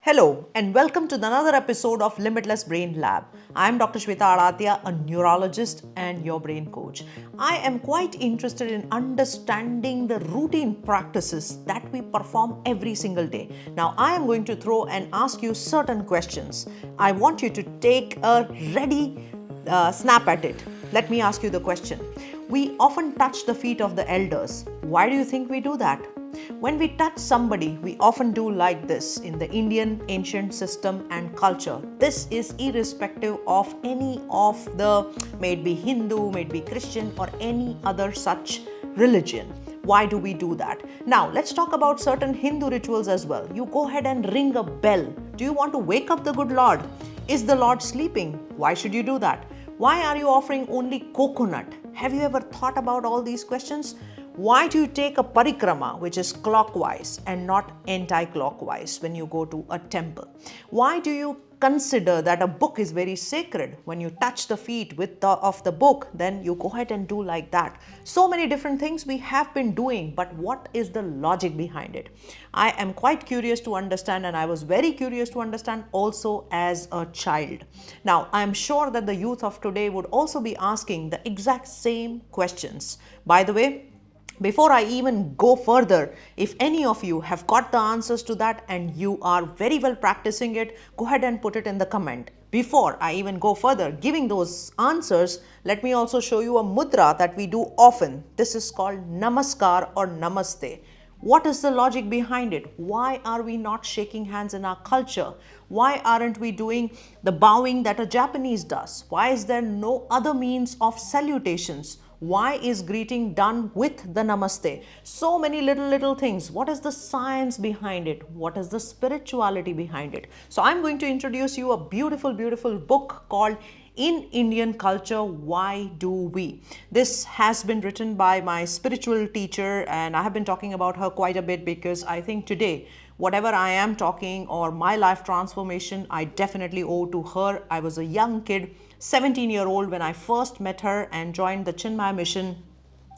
Hello and welcome to another episode of Limitless Brain Lab. I am Dr. Sweta Adatia, a neurologist and your brain coach. I am quite interested in understanding the routine practices that we perform every single day. Now, I am going to throw and ask you certain questions. I want you to take a ready snap at it. Let me ask you the question. We often touch the feet of the elders. Why do you think we do that? When we touch somebody, we often do like this in the Indian ancient system and culture. This is irrespective of any of the, may it be Hindu, may it be Christian, or any other such religion. Why do we do that? Now, let's talk about certain Hindu rituals as well. You go ahead and ring a bell. Do you want to wake up the good Lord? Is the Lord sleeping? Why should you do that? Why are you offering only coconut? Have you ever thought about all these questions? Why do you take a parikrama, which is clockwise and not anti-clockwise when you go to a temple? Why do you consider that a book is very sacred? When you touch the feet of the book, then you go ahead and do like that. So many different things we have been doing, but what is the logic behind it? I am quite curious to understand, and I was very curious to understand also as a child. Now, I am sure that the youth of today would also be asking the exact same questions. By the way, before I even go further, if any of you have got the answers to that and you are very well practicing it, go ahead and put it in the comment. Before I even go further giving those answers, let me also show you a mudra that we do often. This is called Namaskar or Namaste. What is the logic behind it? Why are we not shaking hands in our culture? Why aren't we doing the bowing that a Japanese does? Why is there no other means of salutations? Why is greeting done with the namaste? So many little things. What is the science behind it? What is the spirituality behind it? So I'm going to introduce you a beautiful book called In Indian Culture, Why Do We? This has been written by my spiritual teacher, and I have been talking about her quite a bit because I think today, whatever I am talking or my life transformation, I definitely owe to her. I was a young kid, 17-year-old, when I first met her and joined the Chinmay mission.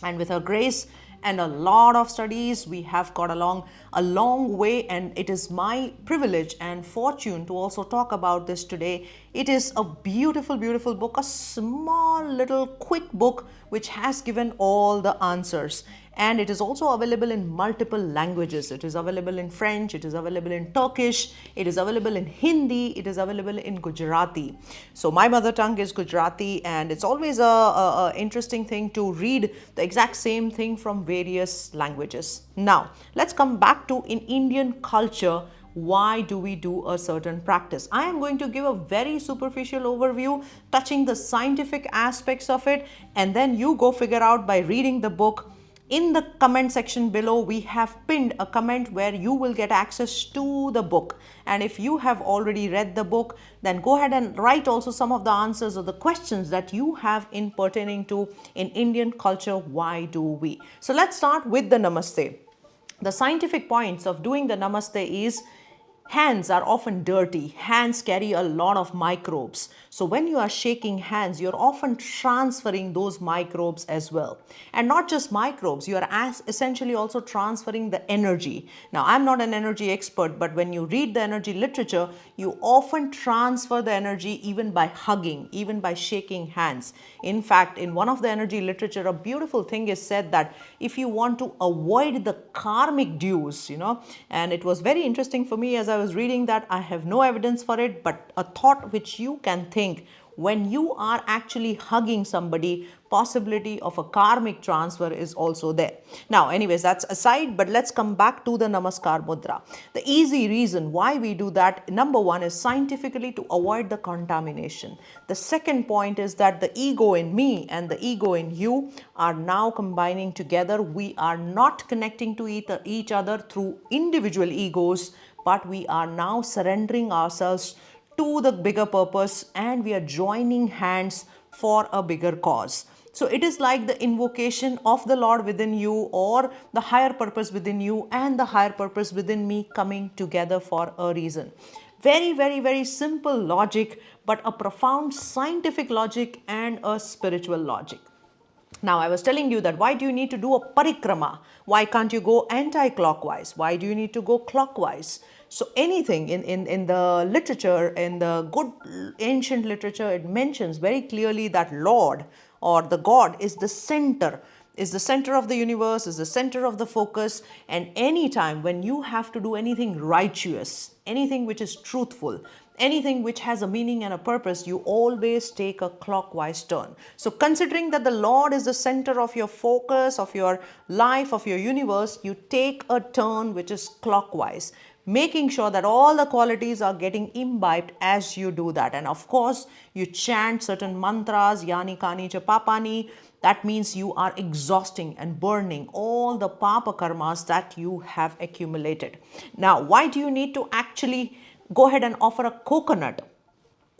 And with her grace and a lot of studies, we have got along a long way, and it is my privilege and fortune to also talk about this today. It is a beautiful book, a small little quick book which has given all the answers. And it is also available in multiple languages. It is available in French, it is available in Turkish, it is available in Hindi, it is available in Gujarati. So my mother tongue is Gujarati, and it's always a interesting thing to read the exact same thing from various languages. Now, let's come back to in Indian culture, why do we do a certain practice? I am going to give a very superficial overview touching the scientific aspects of it, and then you go figure out by reading the book. In the comment section below, we have pinned a comment where you will get access to the book. And if you have already read the book, then go ahead and write also some of the answers or the questions that you have in pertaining to in Indian culture, why do we? So let's start with the namaste. The scientific points of doing the namaste is hands are often dirty. Hands carry a lot of microbes. So when you are shaking hands, you're often transferring those microbes as well. And not just microbes, you are essentially also transferring the energy. Now, I'm not an energy expert, but when you read the energy literature, you often transfer the energy even by hugging, even by shaking hands. In fact, in one of the energy literature, a beautiful thing is said that if you want to avoid the karmic dues, and it was very interesting for me as I was reading that. I have no evidence for it, but a thought which you can think when you are actually hugging somebody, possibility of a karmic transfer is also there. Now, anyways, that's aside, but let's come back to the Namaskar Mudra. The easy reason why we do that, number one, is scientifically to avoid the contamination. The second point is that the ego in me and the ego in you are now combining together. We are not connecting to each other through individual egos, but we are now surrendering ourselves to the bigger purpose, and we are joining hands for a bigger cause. So it is like the invocation of the Lord within you, or the higher purpose within you and the higher purpose within me coming together for a reason. Very simple logic, but a profound scientific logic and a spiritual logic. Now, I was telling you that why do you need to do a parikrama? Why can't you go anti-clockwise? Why do you need to go clockwise? So anything in the literature, in the good ancient literature, it mentions very clearly that Lord or the God is the center of the universe, is the center of the focus. And anytime when you have to do anything righteous, anything which is truthful, anything which has a meaning and a purpose, you always take a clockwise turn. So considering that the Lord is the center of your focus, of your life, of your universe, you take a turn which is clockwise, making sure that all the qualities are getting imbibed as you do that. And of course, you chant certain mantras, yani kani cha papani. That means you are exhausting and burning all the papa karmas that you have accumulated. Now, why do you need to actually go ahead and offer a coconut?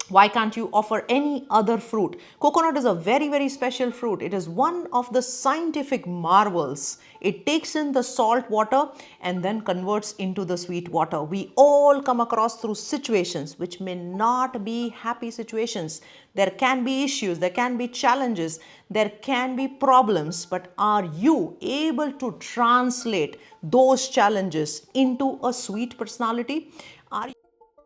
Why can't you offer any other fruit? Coconut is a very, very special fruit. It is one of the scientific marvels. It takes in the salt water and then converts into the sweet water. We all come across through situations which may not be happy situations. There can be issues, there can be challenges, there can be problems, but are you able to translate those challenges into a sweet personality? Are you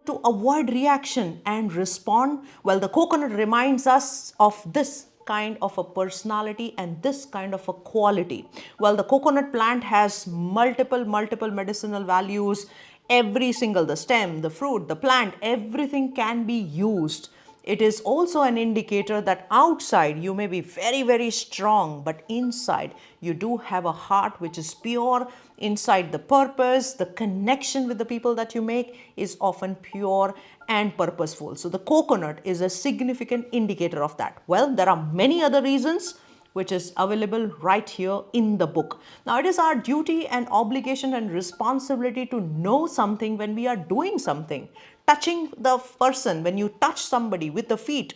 to avoid reaction and respond? Well, the coconut reminds us of this kind of a personality and this kind of a quality. Well, the coconut plant has multiple medicinal values. Every single, the stem, the fruit, the plant, everything can be used. It is also an indicator that outside you may be very, very strong, but inside you do have a heart which is pure. Inside, the purpose, the connection with the people that you make is often pure and purposeful. So the coconut is a significant indicator of that. Well, there are many other reasons which is available right here in the book. Now, it is our duty and obligation and responsibility to know something when we are doing something. Touching the person, when you touch somebody with the feet,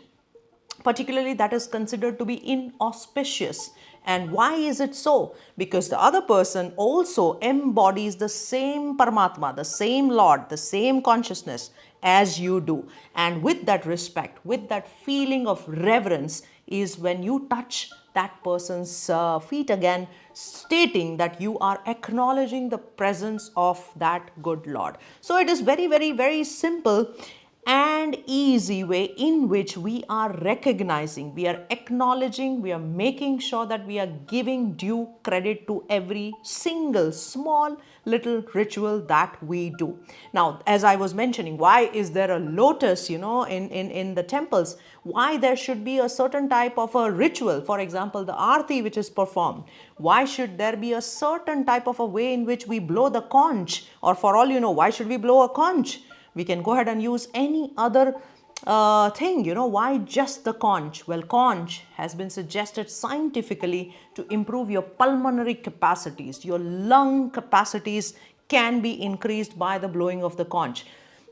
particularly, that is considered to be inauspicious. And why is it so? Because the other person also embodies the same Paramatma, the same Lord, the same consciousness as you do. And with that respect, with that feeling of reverence, is when you touch that person's feet again, stating that you are acknowledging the presence of that good Lord. So it is very simple and easy way in which we are recognizing, we are acknowledging, we are making sure that we are giving due credit to every single small little ritual that we do. Now, as I was mentioning, why is there a lotus, in the temples? Why there should be a certain type of a ritual? For example, the arti which is performed. Why should there be a certain type of a way in which we blow the conch? Or for all you know, why should we blow a conch? We can go ahead and use any other thing, why just the conch? Well, conch has been suggested scientifically to improve your pulmonary capacities. Your lung capacities can be increased by the blowing of the conch.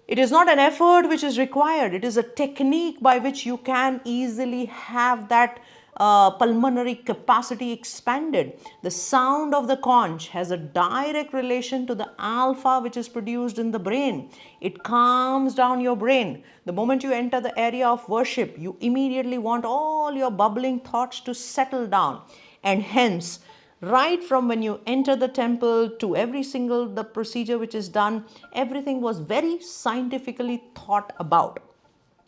It is not an effort which is required. It is a technique by which you can easily have that pulmonary capacity expanded. The sound of the conch has a direct relation to the alpha which is produced in the brain. It calms down your brain. The moment you enter the area of worship, you immediately want all your bubbling thoughts to settle down. And hence, right from when you enter the temple to every single the procedure which is done, everything was very scientifically thought about.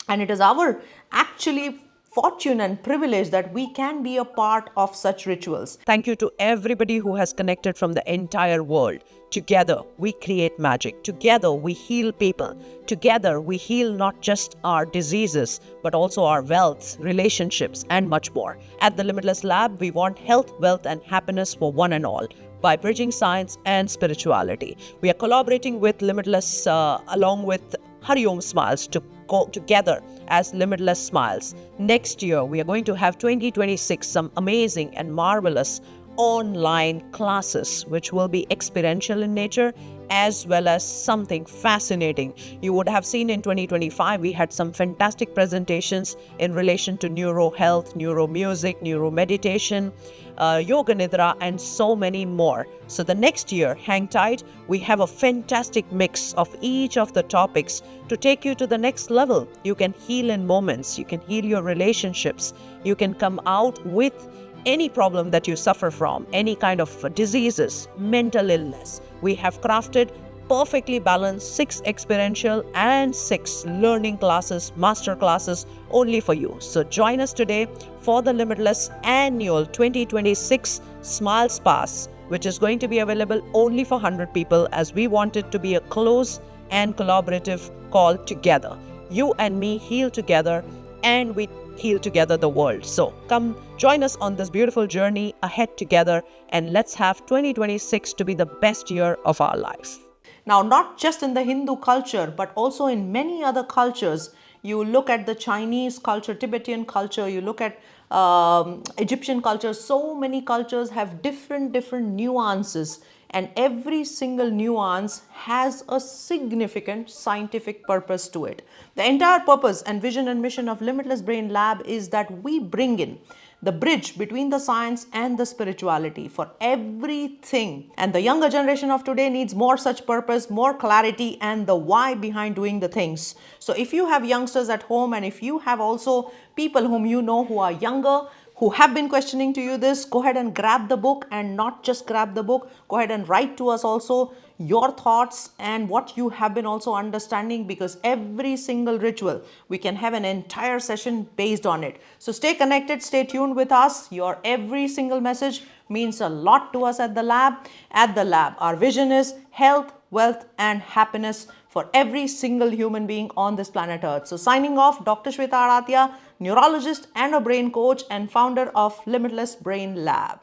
And it is our actually fortune and privilege that we can be a part of such rituals. Thank you to everybody who has connected from the entire world. Together, we create magic. Together, we heal people. Together, we heal not just our diseases, but also our wealth, relationships, and much more. At the Limitless Lab, we want health, wealth, and happiness for one and all by bridging science and spirituality. We are collaborating with Limitless along with Hariom Smiles to go together as Limitless Smiles. Next year, we are going to have 2026 some amazing and marvelous online classes which will be experiential in nature as well as something fascinating. You would have seen in 2025 we had some fantastic presentations in relation to neuro health, neuro music, neuro meditation, yoga nidra, and so many more. So the next year, hang tight, we have a fantastic mix of each of the topics to take you to the next level. You can heal in moments, you can heal your relationships, you can come out with any problem that you suffer from, any kind of diseases, mental illness. We have crafted perfectly balanced 6 experiential and 6 learning classes, master classes only for you. So join us today for the Limitless Annual 2026 Smiles Pass, which is going to be available only for 100 people, as we want it to be a close and collaborative call together. You and me heal together, and we heal together the world. So come join us on this beautiful journey ahead together, and let's have 2026 to be the best year of our life. Now, not just in the Hindu culture, but also in many other cultures. You look at the Chinese culture, Tibetan culture, you look at Egyptian culture. So many cultures have different nuances, and every single nuance has a significant scientific purpose to it. The entire purpose and vision and mission of Limitless Brain Lab is that we bring in the bridge between the science and the spirituality for everything. And the younger generation of today needs more such purpose, more clarity, and the why behind doing the things. So if you have youngsters at home, and if you have also people whom you know who are younger, who have been questioning to you this, go ahead and grab the book, and not just grab the book, go ahead and write to us also your thoughts and what you have been also understanding, because every single ritual we can have an entire session based on it. So stay connected, stay tuned with us. Your every single message means a lot to us at the lab. At the lab, our vision is health, wealth, and happiness for every single human being on this planet Earth. So signing off, Dr. Sweta Adatia, neurologist and a brain coach and founder of Limitless Brain Lab.